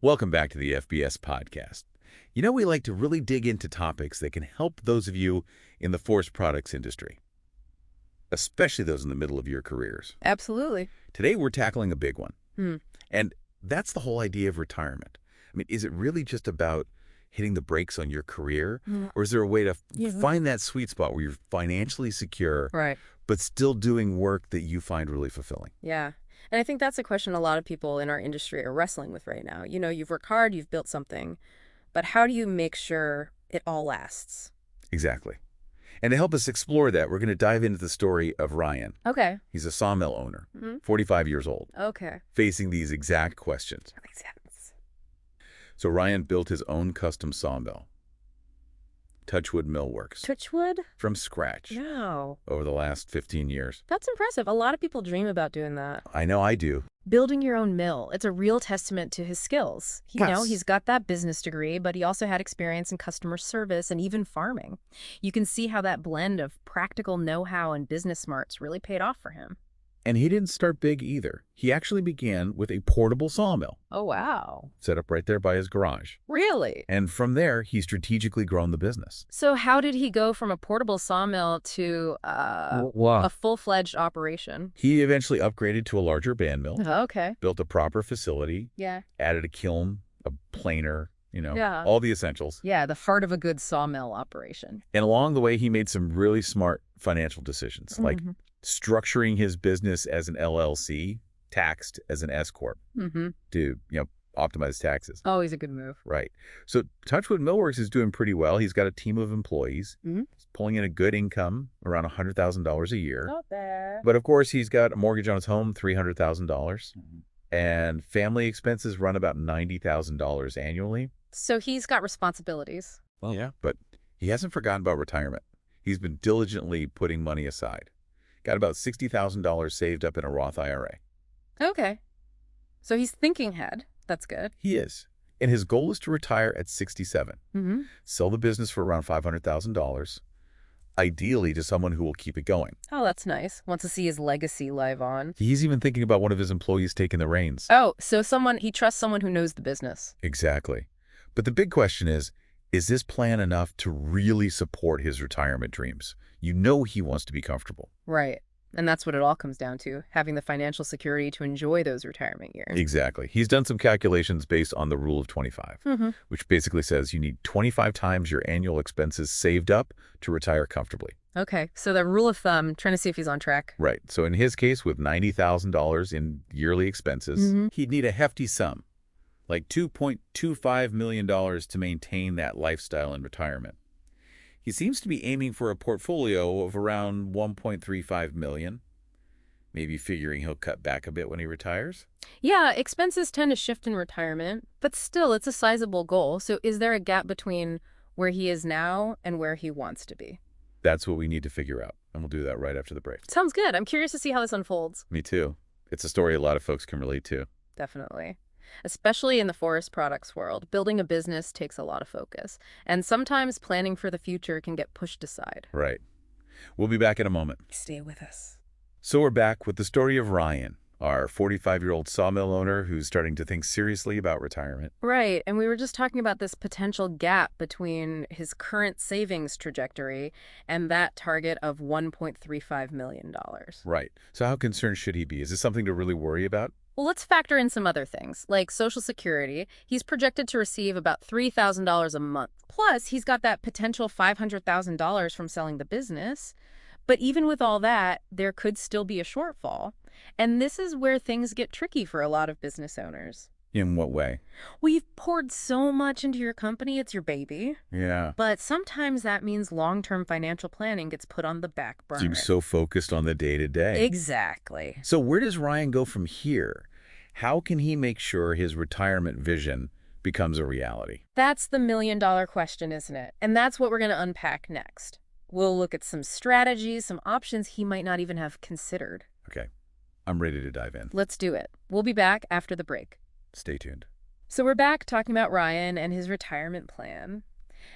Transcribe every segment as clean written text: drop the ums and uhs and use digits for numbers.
Welcome back to the FBS podcast. We like to really dig into topics that can help those of you in the forest products industry, especially those in the middle of your careers. Absolutely. Today, we're tackling a big one, Hmm. and that's the whole idea of retirement. Is it really just about hitting the brakes on your career, Mm. or is there a way to Yeah. find that sweet spot where you're financially secure, Right. but still doing work that you find really fulfilling? Yeah. And I think that's a question a lot of people in our industry are wrestling with right now. You've worked hard, you've built something, but how do you make sure it all lasts? Exactly. And to help us explore that, we're going to dive into the story of Ryan. Okay. He's a sawmill owner, Hmm. 45 years old, Okay. facing these exact questions. That makes sense. So Ryan built his own custom sawmill, Touchwood Millworks, Touchwood? from scratch No. over the last 15 years. That's impressive. A lot of people dream about doing that. I know I do. Building your own mill, it's a real testament to his skills. Yes. He's got that business degree, but he also had experience in customer service and even farming. You can see how that blend of practical know-how and business smarts really paid off for him. And he didn't start big either. He actually began with a portable sawmill Oh, wow. set up right there by his garage. Really? And from there, he strategically grown the business. So how did he go from a portable sawmill to a full-fledged operation? He eventually upgraded to a larger band mill, Okay. built a proper facility, Yeah. added a kiln, a planer, Yeah. all the essentials. Yeah, the heart of a good sawmill operation. And along the way, he made some really smart financial decisions, like Mhm. structuring his business as an LLC, taxed as an S-corp Mm-hmm. to, optimize taxes. Always a good move. Right. So Touchwood Millworks is doing pretty well. He's got a team of employees. Mhm. He's pulling in a good income, around $100,000 a year. Not bad. But of course, he's got a mortgage on his home, $300,000. And family expenses run about $90,000 annually. So he's got responsibilities. Well, yeah. But he hasn't forgotten about retirement. He's been diligently putting money aside. Got about $60,000 saved up in a Roth IRA. Okay. So he's thinking ahead. That's good. He is. And his goal is to retire at 67. Mm-hmm. Sell the business for around $500,000, ideally to someone who will keep it going. Oh, that's nice. Wants to see his legacy live on. He's even thinking about one of his employees taking the reins. Oh, so he trusts someone who knows the business. Exactly. But the big question is this plan enough to really support his retirement dreams? He wants to be comfortable. Right. And that's what it all comes down to, having the financial security to enjoy those retirement years. Exactly. He's done some calculations based on the rule of 25, Mm-hmm. which basically says you need 25 times your annual expenses saved up to retire comfortably. Okay, so the rule of thumb, trying to see if he's on track. Right. So in his case, with $90,000 in yearly expenses, Mhm. he'd need a hefty sum, like $2.25 million to maintain that lifestyle in retirement. He seems to be aiming for a portfolio of around $1.35 million, maybe figuring he'll cut back a bit when he retires. Yeah, expenses tend to shift in retirement, but still, it's a sizable goal. So is there a gap between where he is now and where he wants to be? That's what we need to figure out, and we'll do that right after the break. Sounds good. I'm curious to see how this unfolds. Me too. It's a story a lot of folks can relate to. Definitely. Especially in the forest products world, building a business takes a lot of focus. And sometimes planning for the future can get pushed aside. Right. We'll be back in a moment. Stay with us. So we're back with the story of Ryan, our 45-year-old sawmill owner who's starting to think seriously about retirement. Right, and we were just talking about this potential gap between his current savings trajectory and that target of $1.35 million. Right. So how concerned should he be? Is this something to really worry about? Well, let's factor in some other things, like Social Security. He's projected to receive about $3,000 a month. Plus, he's got that potential $500,000 from selling the business. But even with all that, there could still be a shortfall. And this is where things get tricky for a lot of business owners. In what way? Well, you've poured so much into your company, it's your baby. Yeah. But sometimes that means long-term financial planning gets put on the back burner. Seems so focused on the day-to-day. Exactly. So where does Ryan go from here? How can he make sure his retirement vision becomes a reality? That's the million-dollar question, isn't it? And that's what we're going to unpack next. We'll look at some strategies, some options he might not even have considered. Okay. I'm ready to dive in. Let's do it. We'll be back after the break. Stay tuned. So we're back talking about Ryan and his retirement plan.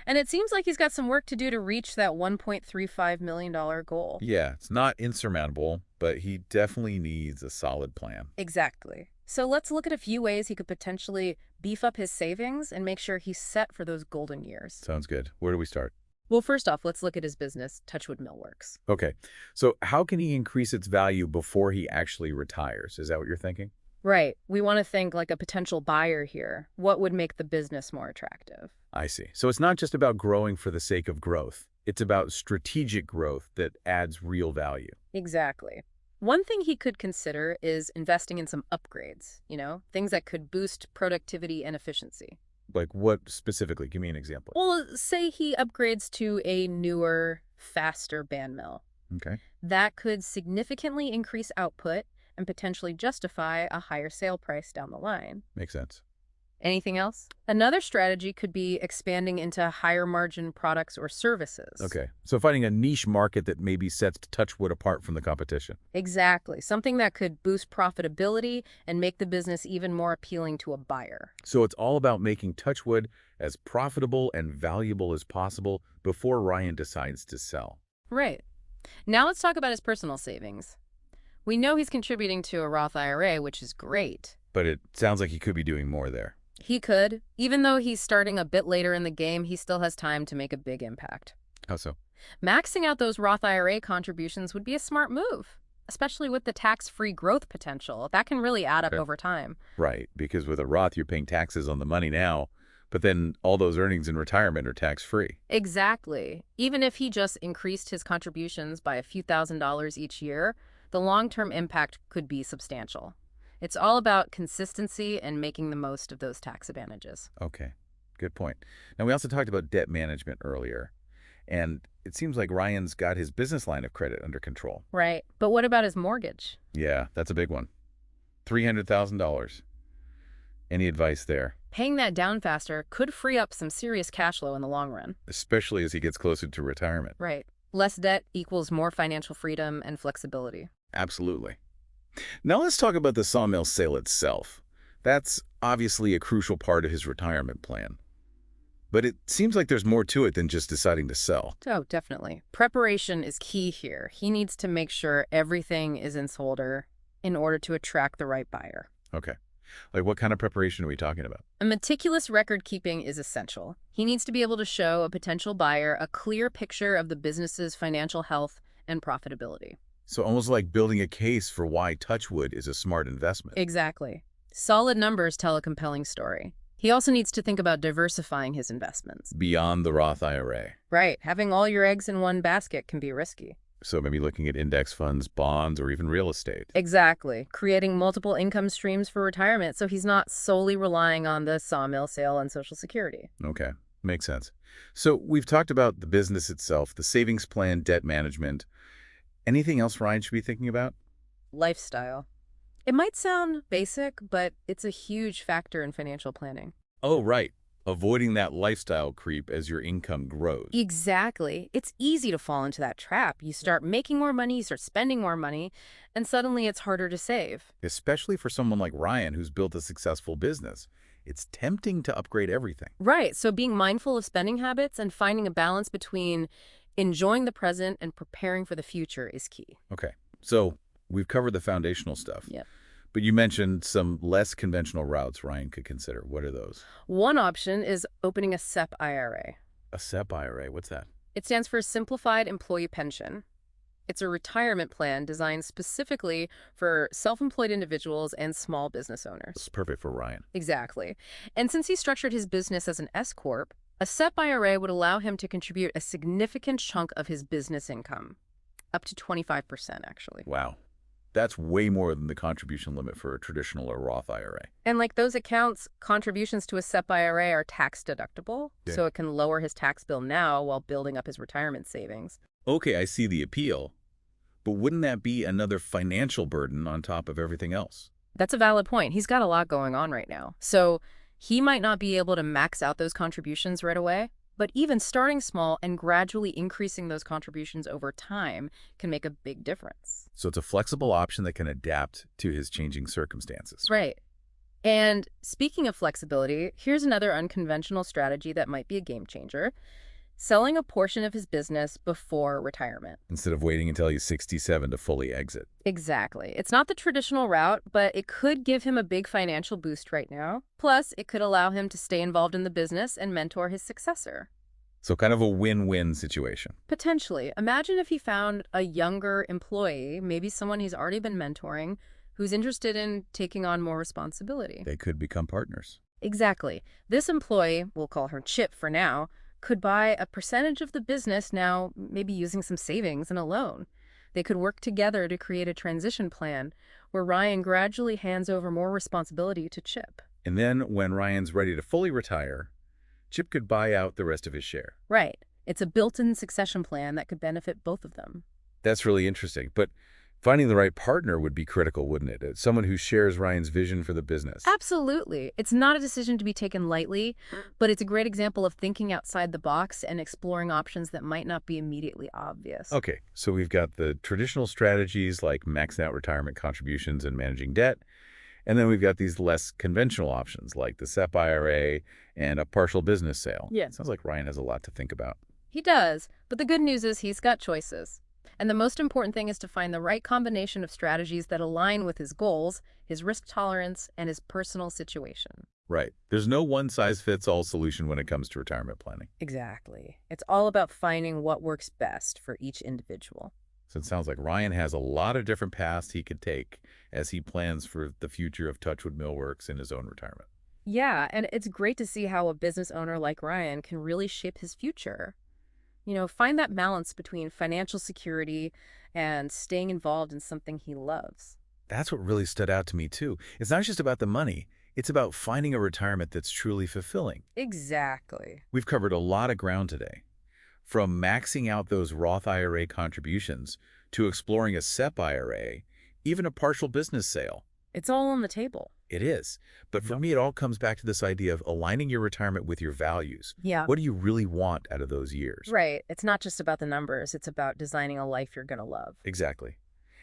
And it seems like he's got some work to do to reach that $1.35 million goal. Yeah, it's not insurmountable, but he definitely needs a solid plan. Exactly. So let's look at a few ways he could potentially beef up his savings and make sure he's set for those golden years. Sounds good. Where do we start? Well, first off, let's look at his business, Touchwood Millworks. Okay. So how can he increase its value before he actually retires? Is that what you're thinking? Right. We want to think like a potential buyer here. What would make the business more attractive? I see. So it's not just about growing for the sake of growth. It's about strategic growth that adds real value. Exactly. One thing he could consider is investing in some upgrades, things that could boost productivity and efficiency. Like what specifically? Give me an example. Well, say he upgrades to a newer, faster band mill. Okay. That could significantly increase output and potentially justify a higher sale price down the line. Makes sense. Anything else? Another strategy could be expanding into higher margin products or services. Okay. So finding a niche market that maybe sets Touchwood apart from the competition. Exactly. Something that could boost profitability and make the business even more appealing to a buyer. So it's all about making Touchwood as profitable and valuable as possible before Ryan decides to sell. Right. Now let's talk about his personal savings. We know he's contributing to a Roth IRA, which is great. But it sounds like he could be doing more there. He could. Even though he's starting a bit later in the game, he still has time to make a big impact. How so? Maxing out those Roth IRA contributions would be a smart move, especially with the tax-free growth potential. That can really add up Okay. over time. Right, because with a Roth, you're paying taxes on the money now, but then all those earnings in retirement are tax-free. Exactly. Even if he just increased his contributions by a few $1,000s each year, the long-term impact could be substantial. It's all about consistency and making the most of those tax advantages. Okay, good point. Now, we also talked about debt management earlier, and it seems like Ryan's got his business line of credit under control. Right. But what about his mortgage? Yeah, that's a big one. $300,000. Any advice there? Paying that down faster could free up some serious cash flow in the long run. Especially as he gets closer to retirement. Right. Less debt equals more financial freedom and flexibility. Absolutely. Now let's talk about the sawmill sale itself. That's obviously a crucial part of his retirement plan. But it seems like there's more to it than just deciding to sell. Oh, definitely. Preparation is key here. He needs to make sure everything is in order in order to attract the right buyer. Okay. Like what kind of preparation are we talking about? A meticulous record keeping is essential. He needs to be able to show a potential buyer a clear picture of the business's financial health and profitability. So almost like building a case for why Touchwood is a smart investment. Exactly. Solid numbers tell a compelling story. He also needs to think about diversifying his investments. Beyond the Roth IRA. Right. Having all your eggs in one basket can be risky. So maybe looking at index funds, bonds, or even real estate. Exactly. Creating multiple income streams for retirement so he's not solely relying on the sawmill sale and Social Security. Okay, makes sense. So we've talked about the business itself, the savings plan, debt management. Anything else Ryan should be thinking about? Lifestyle. It might sound basic, but it's a huge factor in financial planning. Oh, right. Avoiding that lifestyle creep as your income grows. Exactly. It's easy to fall into that trap. You start making more money, you start spending more money, and suddenly it's harder to save. Especially for someone like Ryan who's built a successful business. It's tempting to upgrade everything. Right. So being mindful of spending habits and finding a balance between enjoying the present and preparing for the future is key. Okay, so we've covered the foundational stuff. Yep. But you mentioned some less conventional routes Ryan could consider. What are those? One option is opening a SEP IRA. A SEP IRA, what's that? It stands for Simplified Employee Pension. It's a retirement plan designed specifically for self-employed individuals and small business owners. It's perfect for Ryan. Exactly. And since he structured his business as an S-corp, a SEP IRA would allow him to contribute a significant chunk of his business income, up to 25% actually. Wow. That's way more than the contribution limit for a traditional or Roth IRA. And like those accounts, contributions to a SEP IRA are tax deductible, Yeah. so it can lower his tax bill now while building up his retirement savings. Okay, I see the appeal. But wouldn't that be another financial burden on top of everything else? That's a valid point. He's got a lot going on right now. So he might not be able to max out those contributions right away, but even starting small and gradually increasing those contributions over time can make a big difference. So it's a flexible option that can adapt to his changing circumstances. Right. And speaking of flexibility, here's another unconventional strategy that might be a game changer. selling a portion of his business before retirement. Instead of waiting until he's 67 to fully exit. Exactly. It's not the traditional route, but it could give him a big financial boost right now. Plus, it could allow him to stay involved in the business and mentor his successor. So kind of a win-win situation. Potentially. Imagine if he found a younger employee, maybe someone he's already been mentoring, who's interested in taking on more responsibility. They could become partners. Exactly. This employee, we'll call her Chip for now, could buy a percentage of the business now, maybe using some savings and a loan. They could work together to create a transition plan where Ryan gradually hands over more responsibility to Chip. And then when Ryan's ready to fully retire, Chip could buy out the rest of his share. Right. It's a built-in succession plan that could benefit both of them. That's really interesting. But finding the right partner would be critical, wouldn't it? Someone who shares Ryan's vision for the business. Absolutely. It's not a decision to be taken lightly, but it's a great example of thinking outside the box and exploring options that might not be immediately obvious. Okay, so we've got the traditional strategies like maxing out retirement contributions and managing debt. And then we've got these less conventional options like the SEP IRA and a partial business sale. Yeah. Sounds like Ryan has a lot to think about. He does, but the good news is he's got choices. And the most important thing is to find the right combination of strategies that align with his goals, his risk tolerance, and his personal situation. Right. There's no one-size-fits-all solution when it comes to retirement planning. Exactly. It's all about finding what works best for each individual. So it sounds like Ryan has a lot of different paths he could take as he plans for the future of Touchwood Millworks in his own retirement. Yeah, and it's great to see how a business owner like Ryan can really shape his future. Find that balance between financial security and staying involved in something he loves. That's what really stood out to me, too. It's not just about the money. It's about finding a retirement that's truly fulfilling. Exactly. We've covered a lot of ground today. From maxing out those Roth IRA contributions to exploring a SEP IRA, even a partial business sale. It's all on the table. It is. But for me, it all comes back to this idea of aligning your retirement with your values. Yeah. What do you really want out of those years? Right. It's not just about the numbers. It's about designing a life you're going to love. Exactly.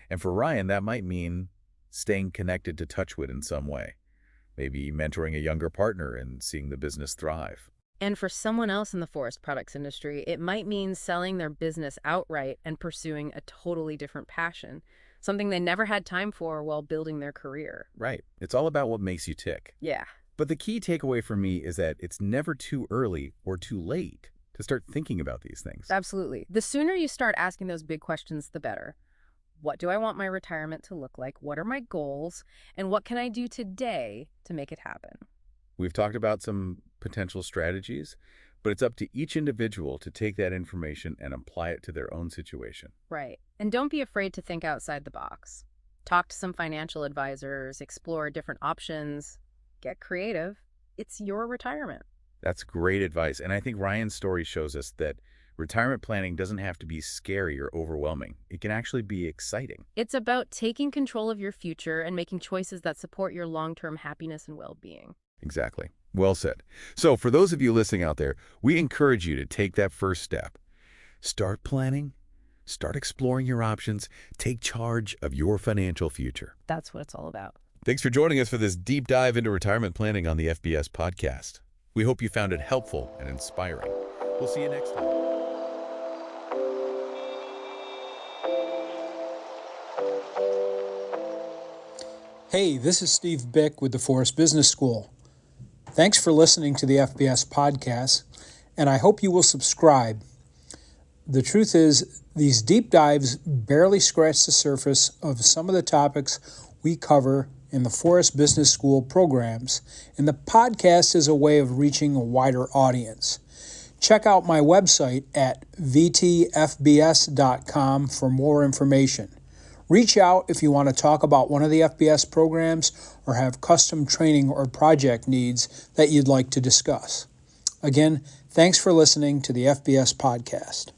And for Ryan, that might mean staying connected to Touchwood in some way. Maybe mentoring a younger partner and seeing the business thrive. And for someone else in the forest products industry, it might mean selling their business outright and pursuing a totally different passion, something they never had time for while building their career. Right. It's all about what makes you tick. Yeah. But the key takeaway for me is that it's never too early or too late to start thinking about these things. Absolutely. The sooner you start asking those big questions, the better. What do I want my retirement to look like? What are my goals? And what can I do today to make it happen? We've talked about some potential strategies, but it's up to each individual to take that information and apply it to their own situation. Right. And don't be afraid to think outside the box. Talk to some financial advisors, explore different options, get creative. It's your retirement. That's great advice. And I think Ryan's story shows us that retirement planning doesn't have to be scary or overwhelming. It can actually be exciting. It's about taking control of your future and making choices that support your long-term happiness and well-being. Exactly. Well said. So for those of you listening out there, we encourage you to take that first step. Start planning, start exploring your options, take charge of your financial future. That's what it's all about. Thanks for joining us for this deep dive into retirement planning on the FBS podcast. We hope you found it helpful and inspiring. We'll see you next time. Hey, this is Steve Bick with the Forest Business School. Thanks for listening to the FBS podcast, and I hope you will subscribe. The truth is, these deep dives barely scratch the surface of some of the topics we cover in the Forest Business School programs, and the podcast is a way of reaching a wider audience. Check out my website at vtfbs.com for more information. Reach out if you want to talk about one of the FBS programs or have custom training or project needs that you'd like to discuss. Again, thanks for listening to the FBS podcast.